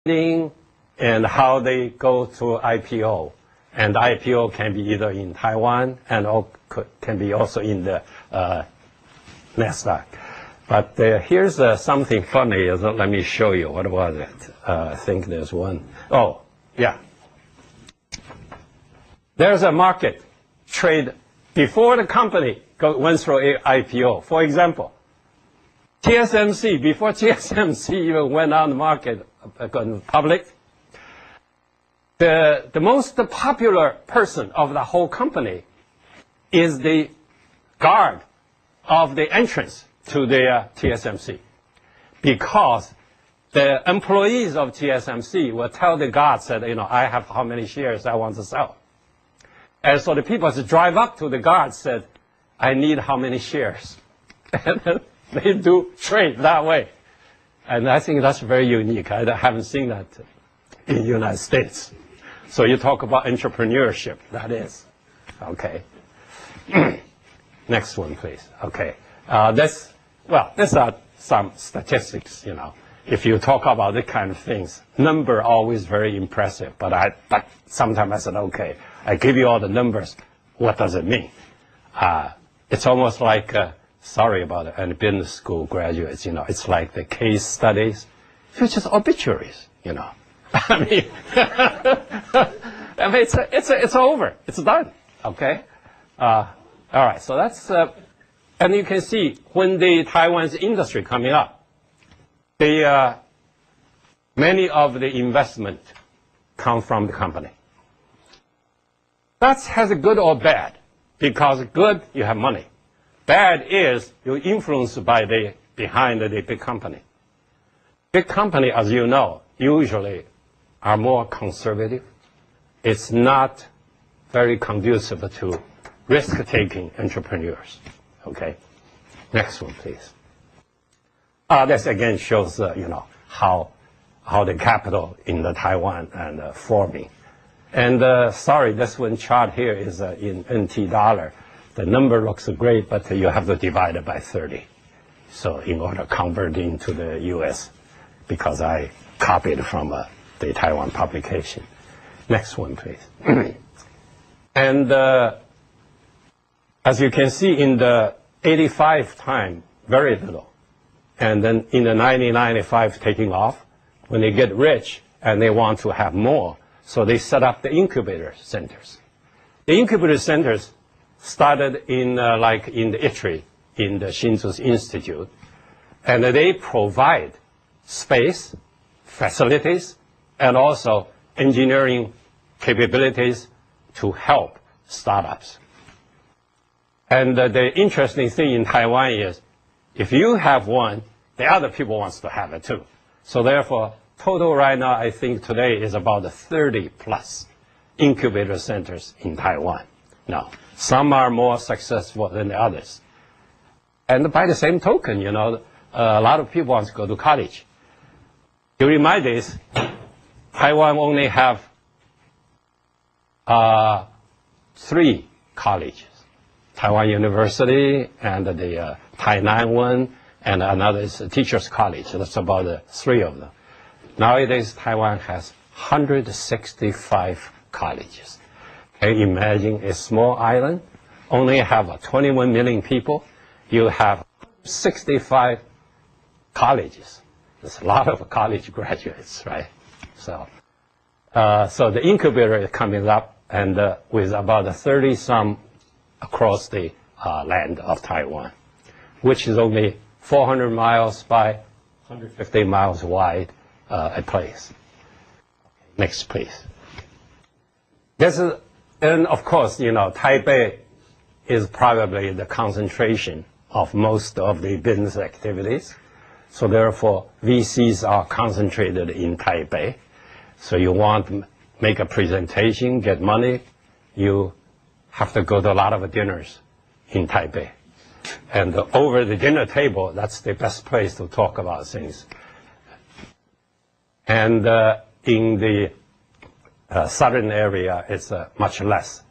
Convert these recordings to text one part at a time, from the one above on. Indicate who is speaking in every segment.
Speaker 1: and how they go to IPO. And IPO can be either in Taiwan and can be also in the NASDAQ. But here's something funny. Let me show you. What was it? I think there's one. Oh, yeah. There's a market trade before the company went through IPO. For example, TSMC, before TSMC even went on the market, public, the most popular person of the whole company is the guard of the entrance to the TSMC, because the employees of TSMC will tell the guard, said, I have how many shares I want to sell. And so the people drive up to the guard, said, I need how many shares. And then they do trade that way. And I think that's very unique. I haven't seen that in the United States. So you talk about entrepreneurship, that is. Okay. Next one, please. Okay. These are some statistics, If you talk about the kind of things, number always very impressive. But sometimes I said, okay, I give you all the numbers. What does it mean? It's almost like, sorry about it, and business school graduates, it's like the case studies, which is obituaries, I mean, it's over. It's done. Okay. All right. So that's, and you can see when the Taiwan's industry coming up, many of the investment come from the company. That has a good or bad, because good, you have money. Bad is you're influenced by behind the big company. Big company, as you know, usually are more conservative. It's not very conducive to risk-taking entrepreneurs. Okay. Next one, please. This again shows, how the capital in the Taiwan and forming. And sorry, this one chart here is in NT dollar. The number looks great, but you have to divide it by 30. So in order to convert into the US, because I copied from the Taiwan publication. Next one, please. And as you can see in the 85 time, very little. And then in the 1995 taking off, when they get rich and they want to have more, so they set up the incubator centers. The incubator centers started in in the ITRI, in the Hsinchu Institute, and they provide space, facilities, and also engineering capabilities to help startups. And the interesting thing in Taiwan is, if you have one, the other people wants to have it too. So therefore, total right now, I think today is about 30 plus incubator centers in Taiwan. Now, some are more successful than the others. And by the same token, a lot of people want to go to college. During my days, Taiwan only have 3 colleges. Taiwan University and the Tainan one, and another is a teacher's college. That's about 3 of them. Nowadays, Taiwan has 165 colleges. Can you imagine a small island, only have 21 million people, you have 65 colleges. There's a lot of college graduates, right? So the incubator is coming up, and with about 30-some across the land of Taiwan, which is only 400 miles by 150 miles wide a place. Next, please. And of course, Taipei is probably the concentration of most of the business activities. So therefore, VCs are concentrated in Taipei. So you want to make a presentation, get money, you have to go to a lot of dinners in Taipei. And over the dinner table, that's the best place to talk about things. And in the southern area, it's much less.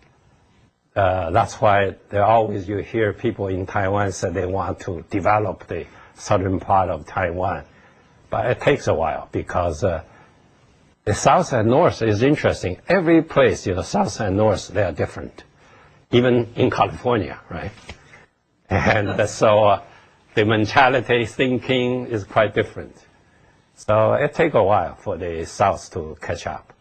Speaker 1: That's why you hear people in Taiwan say they want to develop the southern part of Taiwan. But it takes a while, because The South and North is interesting. Every place, South and North, they are different. Even in California, right? And so the mentality, thinking is quite different. So it takes a while for the South to catch up.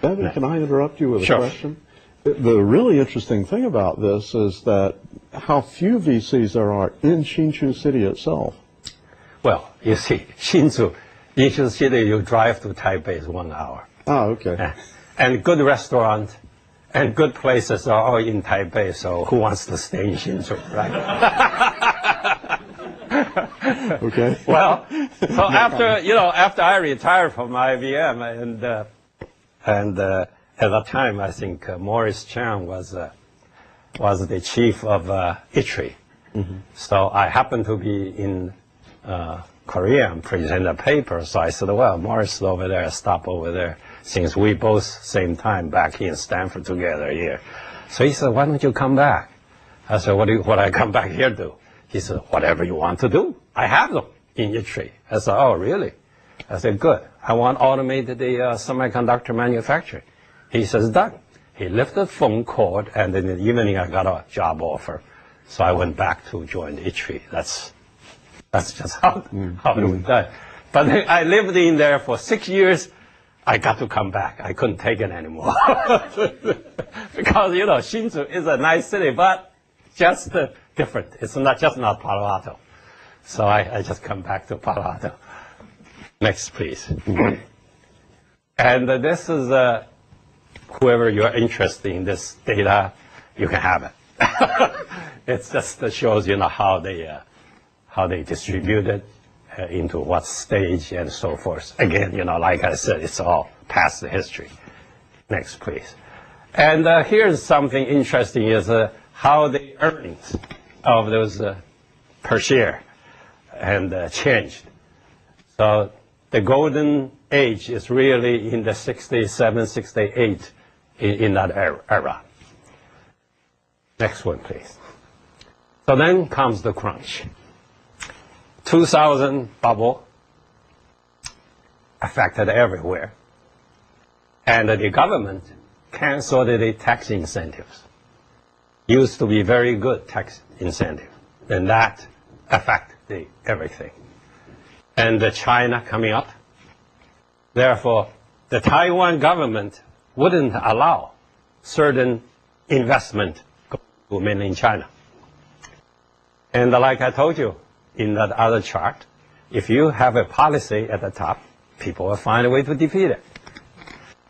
Speaker 2: Evan, can I interrupt you with a
Speaker 1: Sure.
Speaker 2: question? The really interesting thing about this is that how few VCs there are in Hsinchu City itself.
Speaker 1: Well, you see, Hsinchu City, you drive to Taipei is 1 hour.
Speaker 2: Oh, okay.
Speaker 1: And good restaurant and good places are all in Taipei, so who wants to stay in Hsinchu, right?
Speaker 2: Okay.
Speaker 1: Well, so after I retired from IBM, and at that time, I think Morris Chang was the chief of ITRI. Mm-hmm. So I happened to be in Korea and present a paper. So I said, well, Morris is over there, stop over there, since we both same time back in Stanford together here. So he said, why don't you come back? I said, what I come back here do? He said, whatever you want to do. I have them in ITRI. I said, oh, really? I said, good. I want to automate the semiconductor manufacturing. He says, done. He lifted the phone cord, and in the evening I got a job offer. So I went back to join ITRI. That's just how it was done. But I lived in there for 6 years. I got to come back. I couldn't take it anymore. Because, Hsinchu is a nice city, but just different. It's not Palo Alto. So I just come back to Palo Alto. Next, please. And this is whoever you're interested in this data, you can have it. It just shows how they distribute it into what stage and so forth. Again, like I said, it's all past the history. Next, please. And here's something interesting is how the earnings of those per share and changed. So the golden age is really in the 67, 68 in that era. Next one, please. So then comes the crunch. 2000 bubble affected everywhere. And the government canceled the tax incentives. Used to be very good tax incentive. And that affected everything. And China coming up. Therefore, the Taiwan government wouldn't allow certain investment to mainland China. And like I told you in that other chart, if you have a policy at the top, people will find a way to defeat it.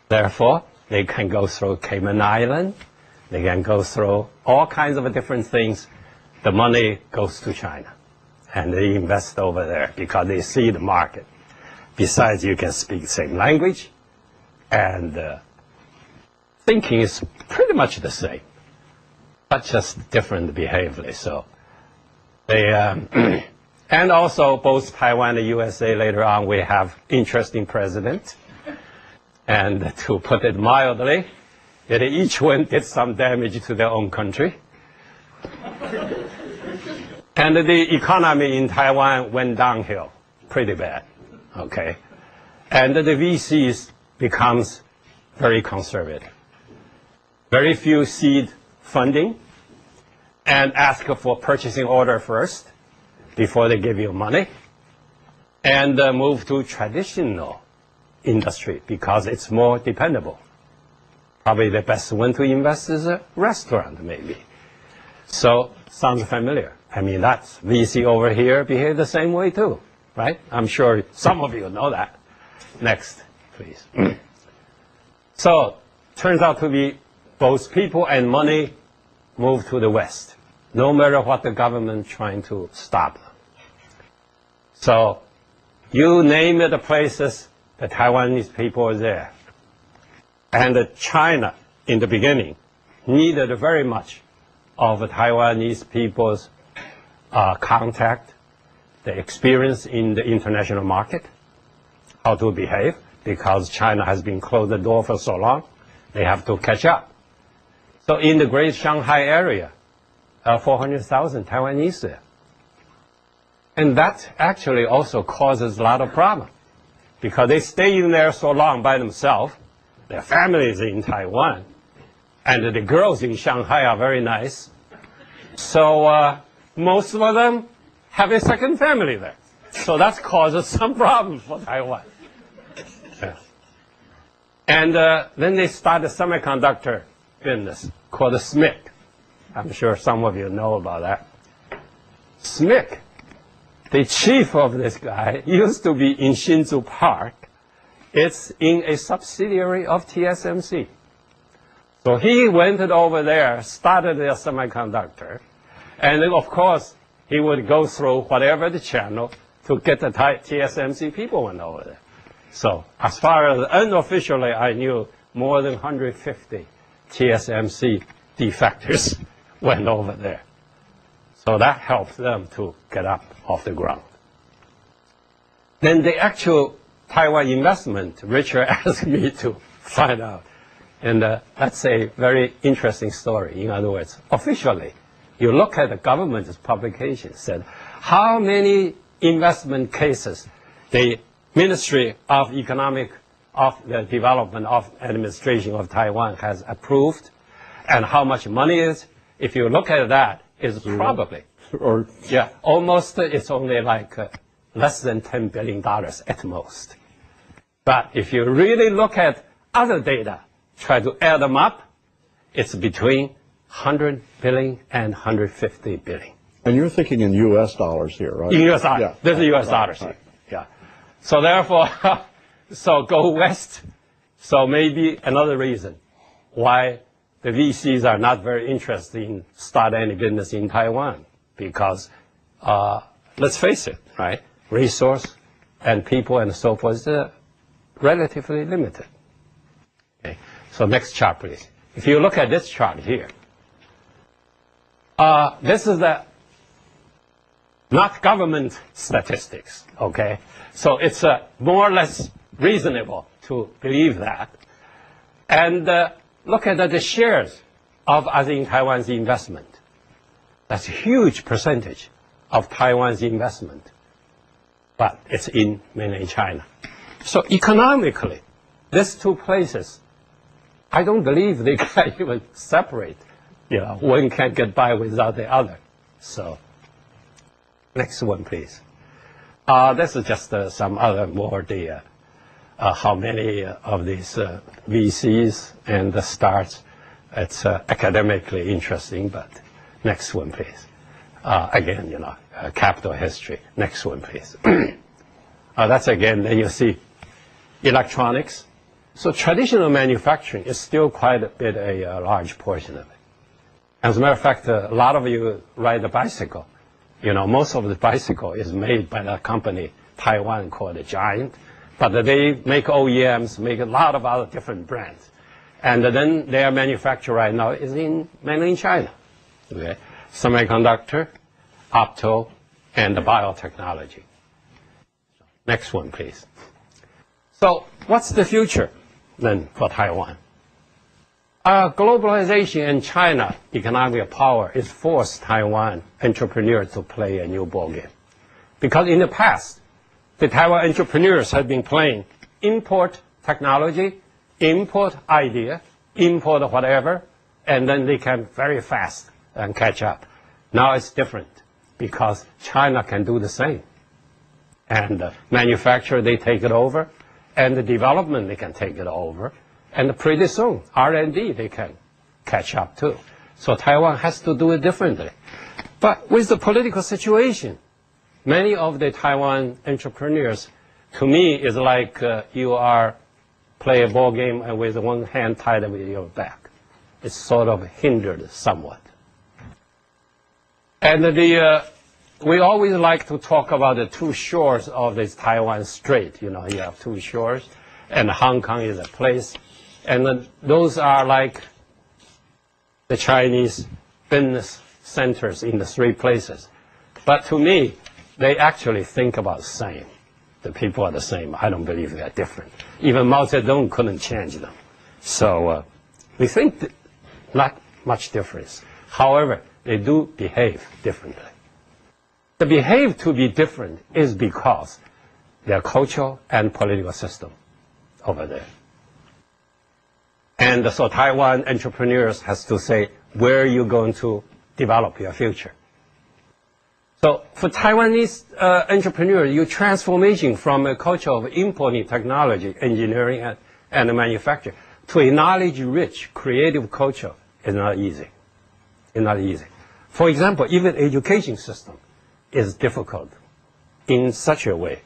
Speaker 1: Therefore, they can go through Cayman Island. They can go through all kinds of different things. The money goes to China. And they invest over there because they see the market. Besides, you can speak the same language, and thinking is pretty much the same, but just different behavior. So they, and also both Taiwan and USA later on, we have interesting president. And to put it mildly, that each one did some damage to their own country. And the economy in Taiwan went downhill pretty bad, okay? And the VCs becomes very conservative. Very few seed funding and ask for purchasing order first before they give you money. And move to traditional industry because it's more dependable. Probably the best one to invest is a restaurant, maybe. So, sounds familiar. I mean, that's VC over here behave the same way too, right? I'm sure some of you know that. Next, please. So, turns out to be both people and money move to the West, no matter what the government trying to stop them. So, you name it the places, the Taiwanese people are there. And China, in the beginning, needed very much of the Taiwanese people's contact, the experience in the international market, how to behave, because China has been closed the door for so long, they have to catch up. So in the great Shanghai area, 400,000 Taiwanese there. And that actually also causes a lot of problems. because they stay in there so long by themselves. Their families in Taiwan, and the girls in Shanghai are very nice. So most of them have a second family there. So that causes some problems for Taiwan. Yeah. And then they started a semiconductor business called SMIC. I'm sure some of you know about that. SMIC, the chief of this guy, used to be in Hsinchu Park. It's in a subsidiary of TSMC. So he went over there, started a semiconductor, and then of course he would go through whatever the channel to get the TSMC people went over there. So as far as unofficially, I knew more than 150 TSMC defectors went over there. So that helped them to get up off the ground. Then the actual Taiwan investment, Richard asked me to find out. And that's a very interesting story. In other words, officially, you look at the government's publication, said how many investment cases the Ministry of Economic of the Development of Administration of Taiwan has approved, and how much money is. If you look at that, it's probably,
Speaker 2: Or
Speaker 1: yeah, almost, it's only like less than $10 billion at most. But if you really look at other data, try to add them up, it's between 100 billion and 150 billion.
Speaker 2: and you're thinking in U.S. dollars here, right?
Speaker 1: In US dollars.
Speaker 2: Yeah.
Speaker 1: There's a US dollars here. Yeah. So therefore, so go west. So maybe another reason why the VCs are not very interested in start any business in Taiwan, because let's face it, right? Resource and people and so forth is relatively limited. Okay. So next chart, please. If you look at this chart here, this is the not government statistics, okay? So it's more or less reasonable to believe that. And look at the shares of ASEAN Taiwan's investment. That's a huge percentage of Taiwan's investment, but it's in mainland China. So economically, these two places, I don't believe they can even separate. You know, one can't get by without the other. So, next one, please. This is just some other more how many of these VCs and the starts. It's academically interesting, but next one, please. Again, you know, capital history. Next one, please. That's again, then you see electronics. So traditional manufacturing is still quite a bit a large portion of it. As a matter of fact, a lot of you ride a bicycle. You know, most of the bicycle is made by a company, Taiwan, called Giant. But they make OEMs, make a lot of other different brands. And then their manufacture right now is in mainland China. Okay? Semiconductor, opto, and the biotechnology. Next one, please. So what's the future then for Taiwan? Globalization and China economic power is forced Taiwan entrepreneurs to play a new ballgame. Because in the past, the Taiwan entrepreneurs have been playing import technology, import idea, import whatever, and then they can very fast and catch up. Now it's different because China can do the same. And manufacture, they take it over, and the development, they can take it over. And pretty soon, R&D, they can catch up too. So Taiwan has to do it differently. But with the political situation, many of the Taiwan entrepreneurs, to me, is like you are play a ball game and with one hand tied with your back. It's sort of hindered somewhat. And we always like to talk about the two shores of this Taiwan Strait. You know, you have two shores, and Hong Kong is a place. And then those are like the Chinese business centers in the three places. But to me, they actually think about the same. The people are the same. I don't believe they're different. Even Mao Zedong couldn't change them. So we think not much difference. However, they do behave differently. The behave to be different is because their cultural and political system over there. And so Taiwan entrepreneurs has to say, where are you going to develop your future? So for Taiwanese entrepreneurs, your transformation from a culture of importing technology, engineering, and manufacturing to a knowledge-rich, creative culture is not easy. It's not easy. For example, even education system is difficult in such a way.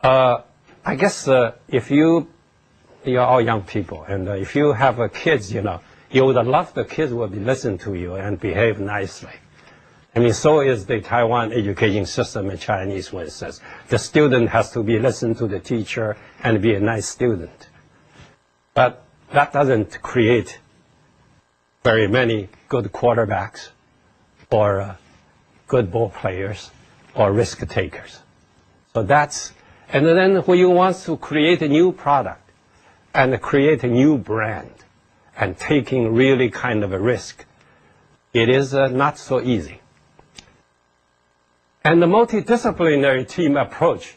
Speaker 1: I guess if you're all young people, and if you have kids, you would love the kids will be listen to you and behave nicely. I mean, so is the Taiwan education system in Chinese when it says the student has to be listen to the teacher and be a nice student. But that doesn't create very many good quarterbacks or good ball players or risk takers. So that's, and then when you want to create a new product and create a new brand and taking really kind of a risk, it is not so easy. And the multidisciplinary team approach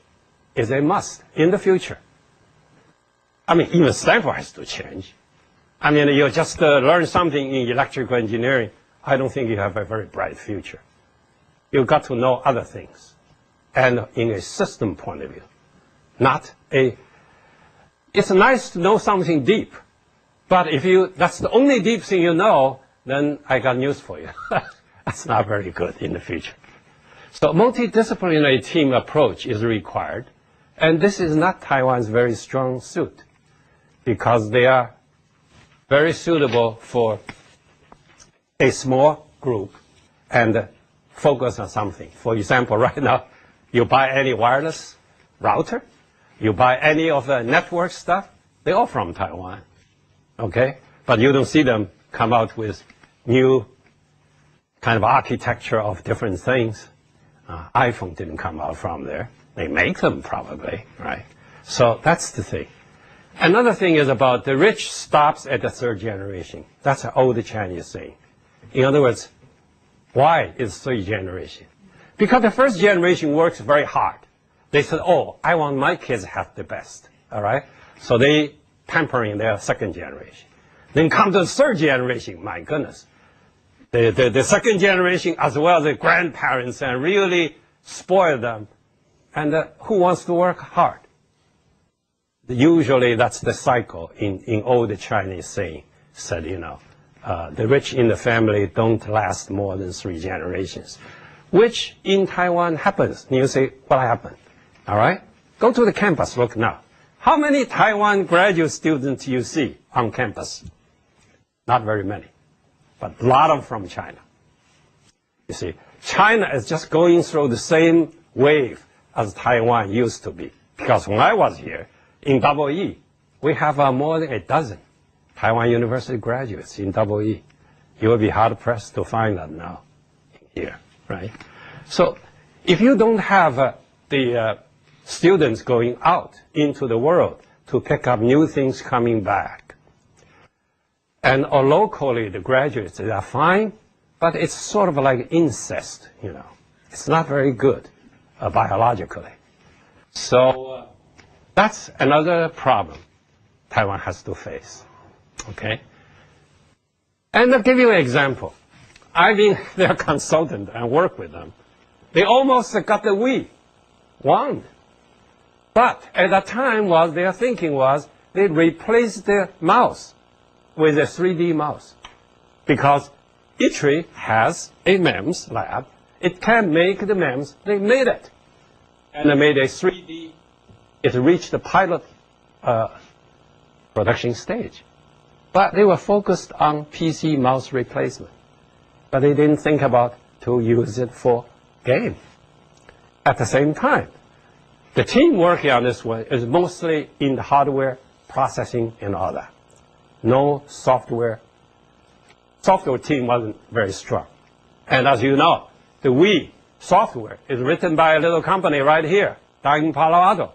Speaker 1: is a must in the future. I mean, even Stanford has to change. I mean, you just learn something in electrical engineering, I don't think you have a very bright future. You've got to know other things, and in a system point of view, not a, it's nice to know something deep, but if that's the only deep thing you know, then I got news for you. That's not very good in the future. So multidisciplinary team approach is required, and this is not Taiwan's very strong suit, because they are very suitable for a small group and focus on something. For example, right now, you buy any wireless router, you buy any of the network stuff, they're all from Taiwan, okay? But you don't see them come out with new kind of architecture of different things. iPhone didn't come out from there. They make them probably, right? So that's the thing. Another thing is about the rich stops at the third generation. That's an old Chinese saying. In other words, why is third generation? Because the first generation works very hard. They said, oh, I want my kids to have the best, all right? So they pampering their second generation. Then come to the third generation, my goodness. The second generation as well as the grandparents and really spoil them. And who wants to work hard? Usually that's the cycle in old Chinese saying, said, the rich in the family don't last more than 3 generations, which in Taiwan happens. And you say, what happened? All right? Go to the campus, look now. How many Taiwan graduate students you see on campus? Not very many, but a lot of them from China. You see, China is just going through the same wave as Taiwan used to be. Because when I was here, in EE, we have more than a dozen Taiwan University graduates in EE. You will be hard-pressed to find that now here, right? So if you don't have the students going out into the world to pick up new things coming back, and locally the graduates, they are fine, but it's sort of like incest, It's not very good biologically. So that's another problem Taiwan has to face, okay? And I'll give you an example. I've been their consultant and work with them. They almost got the Wii wand. But at that time, their thinking was they replaced the mouse with a 3D mouse. Because ITRI has a MEMS lab. It can make the MEMS. They made it. And they made a 3D. It reached the pilot production stage. But they were focused on PC mouse replacement. But they didn't think about to use it for game. At the same time, the team working on this one is mostly in the hardware, processing, and all that. No software. Software team wasn't very strong. And as you know, the Wii software is written by a little company right here, down in Palo Alto.